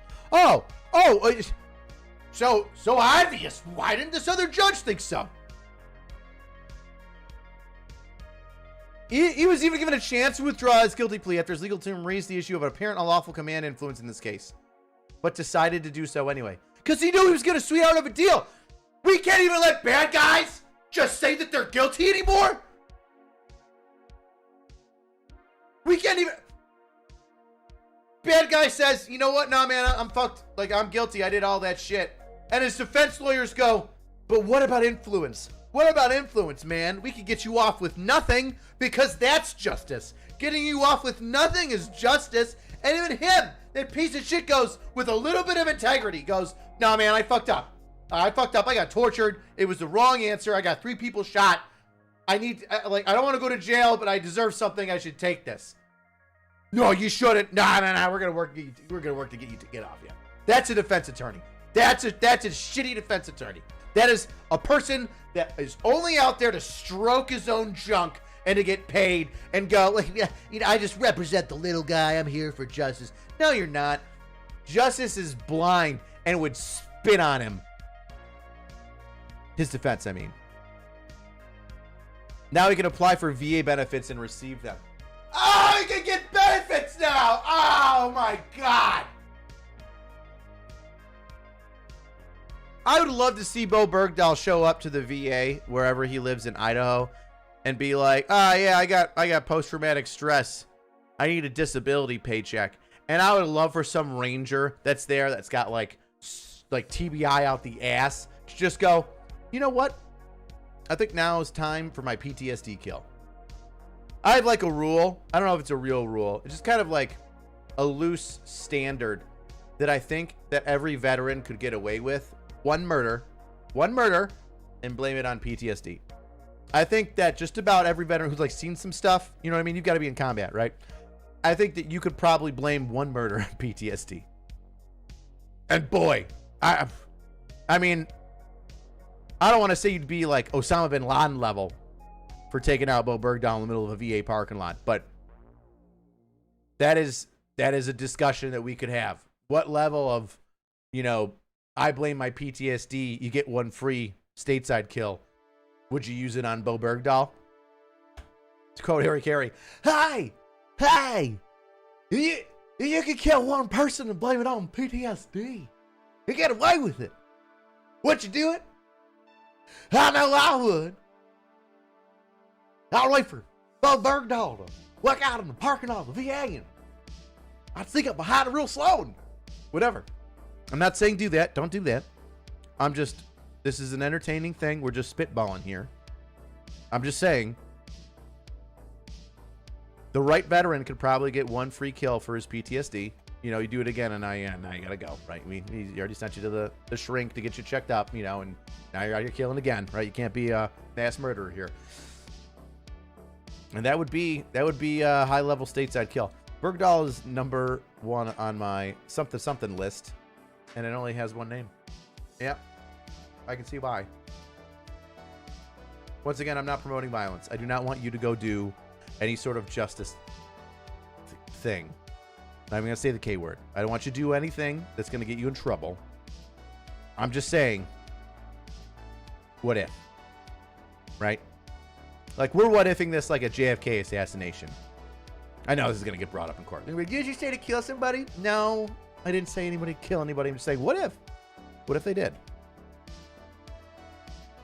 So obvious. Why didn't this other judge think so? He was even given a chance to withdraw his guilty plea after his legal team raised the issue of an apparent unlawful command influence in this case, but decided to do so anyway because he knew he was going to sweet out of a deal. We can't even let bad guys just say that they're guilty anymore. We can't even. Bad guy says, you know what? Nah, man, I'm fucked. Like, I'm guilty. I did all that shit. And his defense lawyers go, but what about influence? What about influence, man? We could get you off with nothing because that's justice. Getting you off with nothing is justice. And even him, that piece of shit, goes with a little bit of integrity. Goes, nah, man, I fucked up. I got tortured. It was the wrong answer. I got 3 people shot. I don't want to go to jail, but I deserve something. I should take this. No, you shouldn't. Nah. We're gonna work to get you to get off. Yeah, that's a defense attorney. That's a shitty defense attorney. That is a person that is only out there to stroke his own junk and to get paid and go like, yeah, I just represent the little guy. I'm here for justice. No, you're not. Justice is blind and would spit on him. His defense, I mean. Now he can apply for VA benefits and receive them. Oh, he can get benefits now. Oh, my God. I would love to see Bowe Bergdahl show up to the VA wherever he lives in Idaho and be like, yeah, I got post-traumatic stress. I need a disability paycheck. And I would love for some ranger that's there that's got like TBI out the ass to just go, you know what? I think now is time for my PTSD kill. I have like a rule. I don't know if it's a real rule. It's just kind of like a loose standard that I think that every veteran could get away with. One murder, and blame it on PTSD. I think that just about every veteran who's like seen some stuff, you know what I mean? You've got to be in combat, right? I think that you could probably blame one murder on PTSD. And boy, I mean, I don't want to say you'd be like Osama bin Laden level for taking out Bowe Bergdahl in the middle of a VA parking lot, but that is a discussion that we could have. What level of, I blame my PTSD, you get one free stateside kill. Would you use it on Bowe Bergdahl? To quote Harry Carey, hey, you can kill one person and blame it on PTSD. You get away with it. Would you do it? I know I would. I'd wait for Bowe Bergdahl to walk out in the parking lot of the VA and I'd sneak up behind it real slow and whatever. I'm not saying do that. Don't do that. This is an entertaining thing. We're just spitballing here. I'm just saying the right veteran could probably get one free kill for his PTSD. You do it again and now you gotta go, right? He already sent you to the shrink to get you checked up, and now you're killing again, right? You can't be a mass murderer here. And that would be a high level stateside kill. Bergdahl is number 1 on my something list, and it only has one name. Yep, I can see why. Once again, I'm not promoting violence. I do not want you to go do any sort of justice thing. I'm going to say the K word. I don't want you to do anything that's going to get you in trouble. I'm just saying, what if? Right? Like, we're what-ifing this like a JFK assassination. I know this is going to get brought up in court. Did you say to kill somebody? No, I didn't say anybody kill anybody. I'm just saying, what if? What if they did?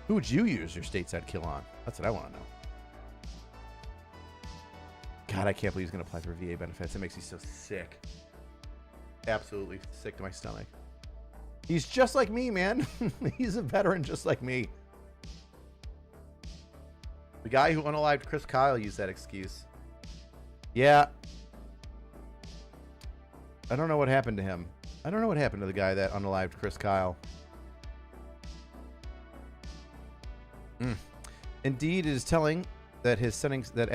Who would you use your stateside kill on? That's what I want to know. God, I can't believe he's going to apply for VA benefits. It makes me so sick. Absolutely sick to my stomach. He's just like me, man. He's a veteran just like me. The guy who unalived Chris Kyle used that excuse. Yeah. I don't know what happened to him. I don't know what happened to the guy that unalived Chris Kyle. Indeed, it is telling that at his sentencing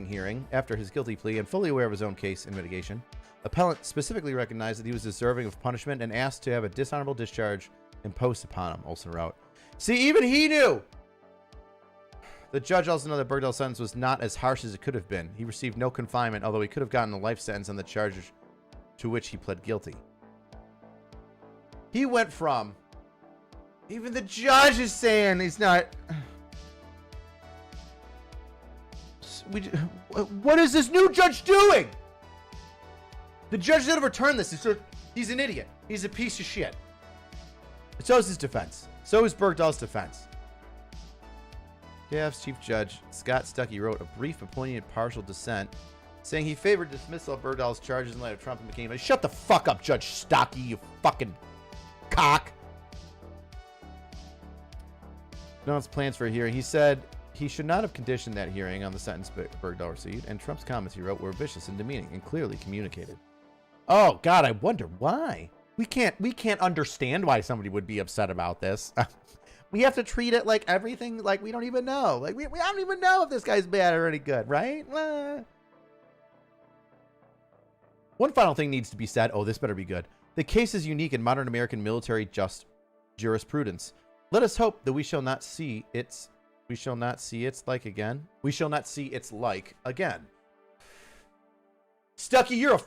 hearing after his guilty plea and fully aware of his own case and mitigation, appellant specifically recognized that he was deserving of punishment and asked to have a dishonorable discharge imposed upon him, Olson wrote. See, even he knew The judge also noted that Bergdahl's sentence was not as harsh as it could have been. He received no confinement, although he could have gotten a life sentence on the charges to which he pled guilty. He went from... Even the judge is saying he's not... What is this new judge doing? The judge that overturned this, he's an idiot. He's a piece of shit. So is his defense. So is Bergdahl's defense. KF's Chief Judge, Scott Stuckey, wrote a brief but poignant partial dissent, saying he favored dismissal of Bergdahl's charges in light of Trump and McCain. Shut the fuck up, Judge Stuckey, you fucking cock. Announced plans for a hearing. He said he should not have conditioned that hearing on the sentence Bergdahl received, and Trump's comments, he wrote, were vicious and demeaning and clearly communicated. Oh, God, I wonder why. We can't understand why somebody would be upset about this. We have to treat it like everything, like we don't even know. Like, we don't even know if this guy's bad or any good, right? One final thing needs to be said. Oh, this better be good. The case is unique in modern American military jurisprudence. Let us hope that we shall not see its like again. We shall not see its like again. Stuckey, you're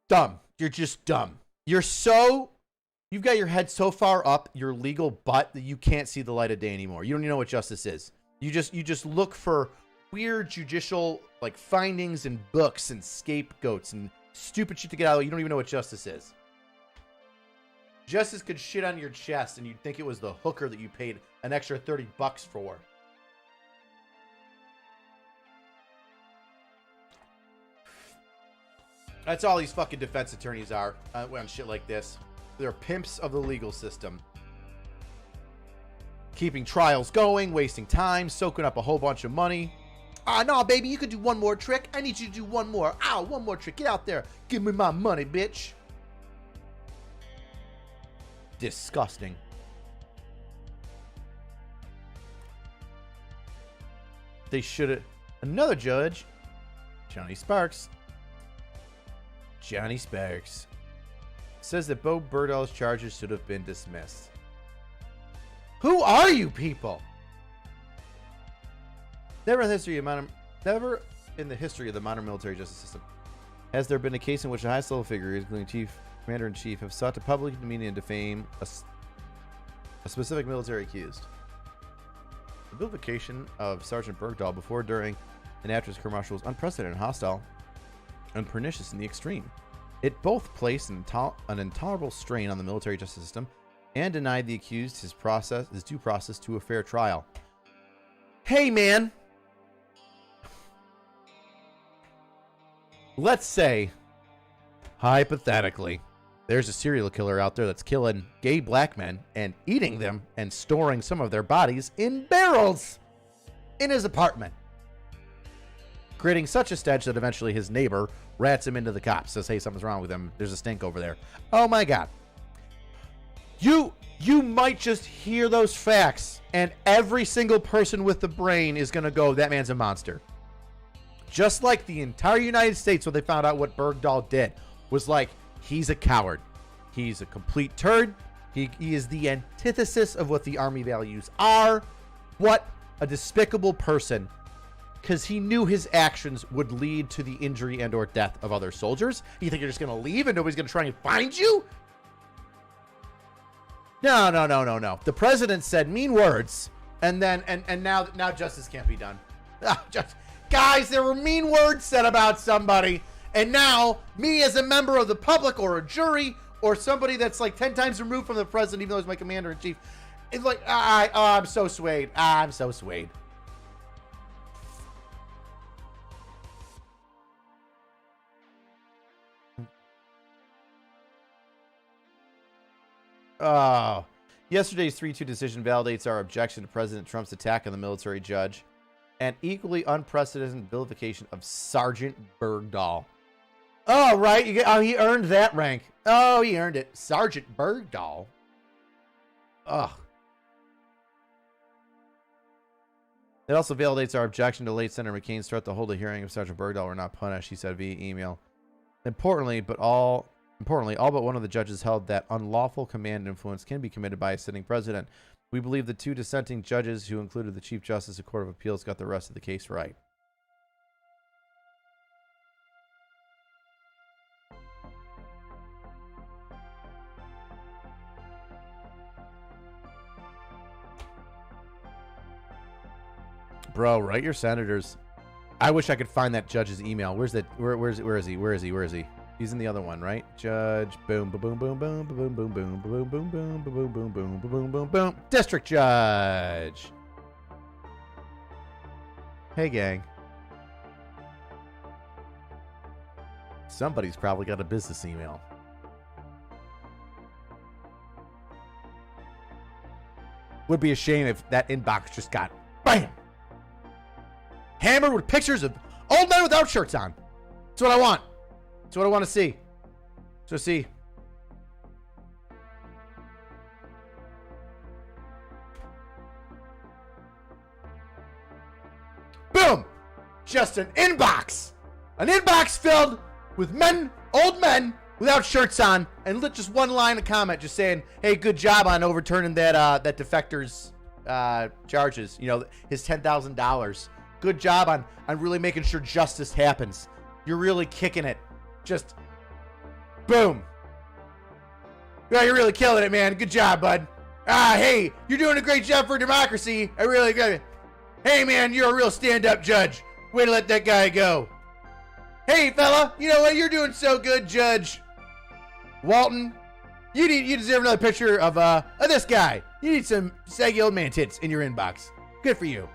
dumb. You're just dumb. You've got your head so far up your legal butt that you can't see the light of day anymore. You don't even know what justice is. You just look for weird judicial like findings and books and scapegoats and stupid shit to get out of. You don't even know what justice is. Justice could shit on your chest and you'd think it was the hooker that you paid an extra $30 for. That's all these fucking defense attorneys are on shit like this. They're pimps of the legal system. Keeping trials going, wasting time, soaking up a whole bunch of money. Ah, no, baby, you could do one more trick. I need you to do one more. Ow, one more trick. Get out there. Give me my money, bitch. Disgusting. They should have... Another judge, Johnny Sparks, says that Bowe Bergdahl's charges should have been dismissed. Who are you people? Never in the history of the modern military justice system has there been a case in which a highest level figure, including Commander-in-Chief, have sought to publicly demean and defame a specific military accused. The vilification of Sergeant Bergdahl before, during, and after his career martial was unprecedented, hostile, and pernicious in the extreme. It both placed an intolerable strain on the military justice system and denied the accused his due process to a fair trial. Hey, man. Let's say, hypothetically, there's a serial killer out there that's killing gay black men and eating them and storing some of their bodies in barrels in his apartment, creating such a stench that eventually his neighbor rats him into the cops, says, hey, something's wrong with him. There's a stink over there. Oh my God. You might just hear those facts and every single person with the brain is going to go, that man's a monster. Just like the entire United States when they found out what Bergdahl did was like, he's a coward. He's a complete turd. He is the antithesis of what the Army values are. What a despicable person. Because he knew his actions would lead to the injury and or death of other soldiers. You think you're just going to leave and nobody's going to try and find you? No. The president said mean words, and then and now justice can't be done. Guys, there were mean words said about somebody, and now me as a member of the public or a jury or somebody that's like 10 times removed from the president, even though he's my commander-in-chief, it's like, I'm so swayed. I'm so swayed. Yesterday's 3-2 decision validates our objection to President Trump's attack on the military judge and equally unprecedented vilification of Sergeant Bergdahl. Oh, right. He earned that rank. Oh, he earned it. Sergeant Bergdahl. Ugh. It also validates our objection to late Senator McCain's threat to hold a hearing if Sergeant Bergdahl were not punished, he said via email. Importantly, all but one of the judges held that unlawful command influence can be committed by a sitting president. We believe the 2 dissenting judges, who included the Chief Justice of Court of Appeals, got the rest of the case right. Bro, write your senators. I wish I could find that judge's email. Where's that? Where is he? He's in the other one, right? Judge, boom, boom, boom, boom, boom, boom, boom, boom, boom, boom, boom, boom, boom, boom, boom, boom, boom. District Judge. Hey, gang. Somebody's probably got a business email. Would be a shame if that inbox just got bam, hammered with pictures of old men without shirts on. That's what I want. That's what I want to see. So see. Boom! Just an inbox. An inbox filled with men, old men, without shirts on, and just one line of comment just saying, hey, good job on overturning that defector's charges. You know, his $10,000. Good job on really making sure justice happens. You're really kicking it. Just boom. Yeah, you're really killing it, man. Good job, bud. Hey, you're doing a great job for democracy. I really got it. Hey, man, you're a real stand-up judge. Way to let that guy go. Hey, fella, you know what? You're doing so good, Judge Walton. You deserve another picture of this guy. You need some saggy old man tits in your inbox. Good for you.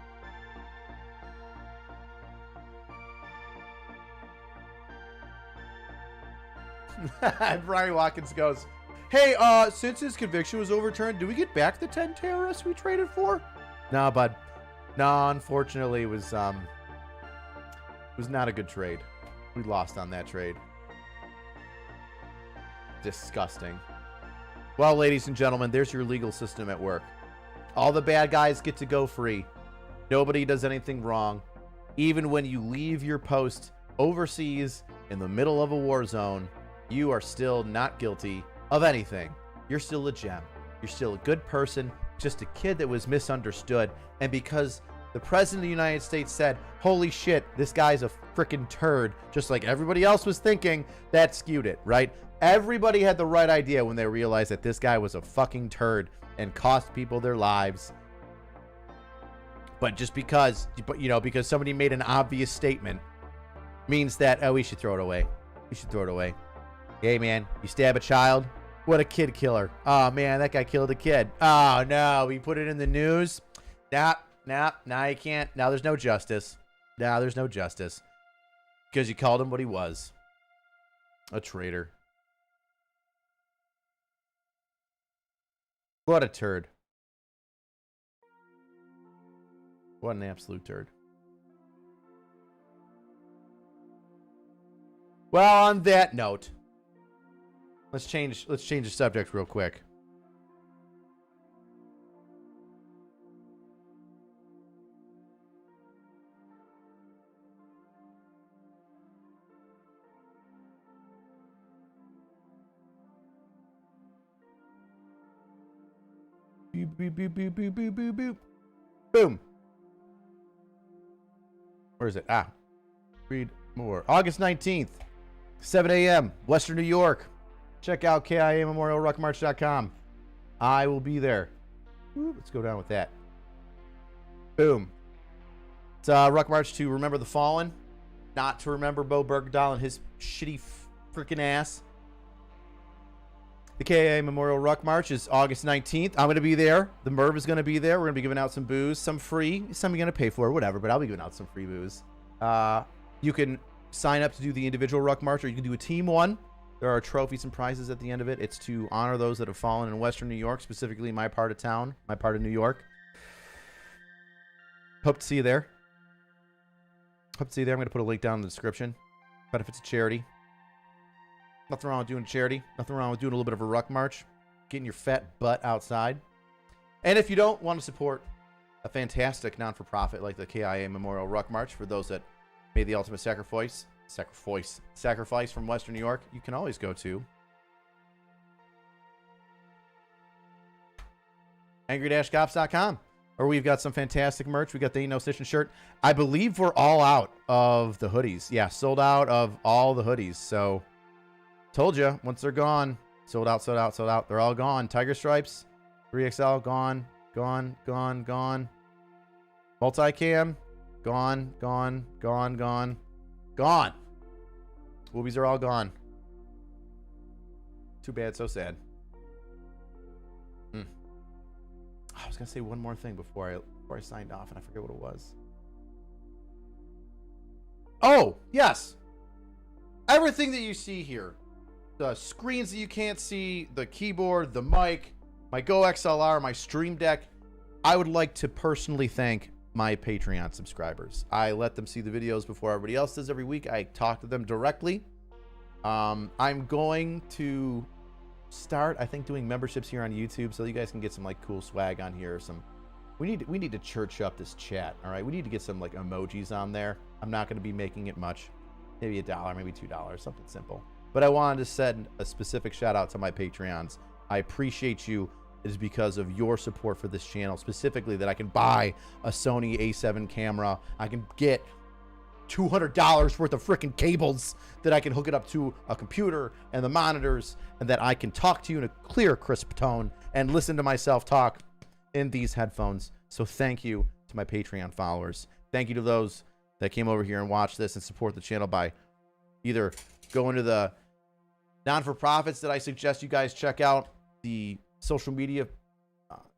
Brian Watkins goes, hey, since his conviction was overturned, do we get back the 10 terrorists we traded for? No, bud. No, unfortunately, it was not a good trade. We lost on that trade. Disgusting. Well, ladies and gentlemen, there's your legal system at work. All the bad guys get to go free. Nobody does anything wrong. Even when you leave your post overseas in the middle of a war zone, you are still not guilty of anything. You're still a gem. You're still a good person, just a kid that was misunderstood. And because the President of the United States said, holy shit, this guy's a freaking turd, just like everybody else was thinking, that skewed it, right? Everybody had the right idea when they realized that this guy was a fucking turd and cost people their lives. But just because somebody made an obvious statement means that, oh, we should throw it away. We should throw it away. Hey, man, you stab a child? What a kid killer. Oh, man, that guy killed a kid. Oh, no, we put it in the news. Now you can't. Now there's no justice. Now there's no justice. Because you called him what he was. A traitor. What a turd. What an absolute turd. Well, on that note, let's change the subject real quick. Boop, boop, boop, boop, boop, boop, boop, boop. Boom. Where is it? Read more. August 19th, 7 a.m., Western New York. Check out KIAMemorialRuckMarch.com. I will be there. Ooh, let's go down with that. Boom. It's Ruck March to remember the fallen, not to remember Bowe Bergdahl and his shitty freaking ass. The KIA Memorial Ruck March is August 19th. I'm going to be there. The Merv is going to be there. We're going to be giving out some booze, some free, some you're going to pay for, whatever, but I'll be giving out some free booze. You can sign up to do the individual Ruck March, or you can do a team one. There are trophies and prizes at the end of it. It's to honor those that have fallen in Western New York, specifically my part of town, my part of New York. Hope to see you there. Hope to see you there. I'm going to put a link down in the description. Benefits of charity. Nothing wrong with doing charity. Nothing wrong with doing a little bit of a ruck march. Getting your fat butt outside. And if you don't want to support a fantastic non-for-profit like the KIA Memorial Ruck March, for those that made the ultimate sacrifice from Western New York, you can always go to angry-cops.com, or we've got some fantastic merch. We got the Ain't No Snitching shirt. I believe we're all out of the hoodies. Yeah, sold out of all the hoodies. So, told you, once they're gone, sold out, sold out, sold out. They're all gone. Tiger Stripes, 3XL, gone, gone, gone, gone. Multicam, gone, gone, gone, gone, gone. Woobies are all gone. Too bad, so sad. I was gonna say one more thing before I signed off, and I forget what it was. Oh, yes. Everything that you see here, the screens that you can't see, the keyboard, the mic, my Go XLR, my Stream Deck, I would like to personally thank my Patreon subscribers. I let them see the videos before everybody else does every week. I talk to them directly. I'm going to start, I think, doing memberships here on YouTube so you guys can get some like cool swag on here. We need to church up this chat. All right, we need to get some like emojis on there. I'm not going to be making it much, maybe $1, maybe $2, something simple. But I wanted to send a specific shout out to my Patreons. I appreciate you. It is because of your support for this channel, specifically that I can buy a Sony A7 camera. I can get $200 worth of freaking cables that I can hook it up to a computer and the monitors, and that I can talk to you in a clear, crisp tone and listen to myself talk in these headphones. So thank you to my Patreon followers. Thank you to those that came over here and watched this and support the channel by either going to the non-for-profits that I suggest you guys check out, the social media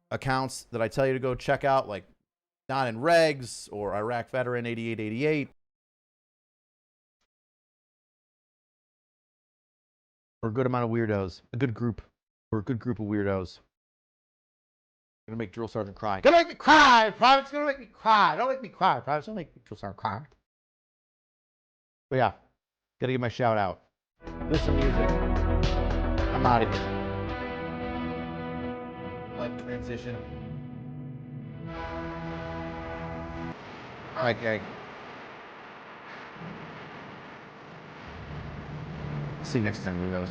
accounts that I tell you to go check out, like Not in Regs or Iraq Veteran 8888. Or a good amount of weirdos. A good group. Or a good group of weirdos. Gonna make Drill Sergeant cry. Gonna make me cry! Private's gonna make me cry! Don't make me cry, Private's gonna make me Drill Sergeant cry. But yeah, gotta give my shout out. Listen to music. I'm out of here. Like transition. Alright, gang. See you next time, weirdos.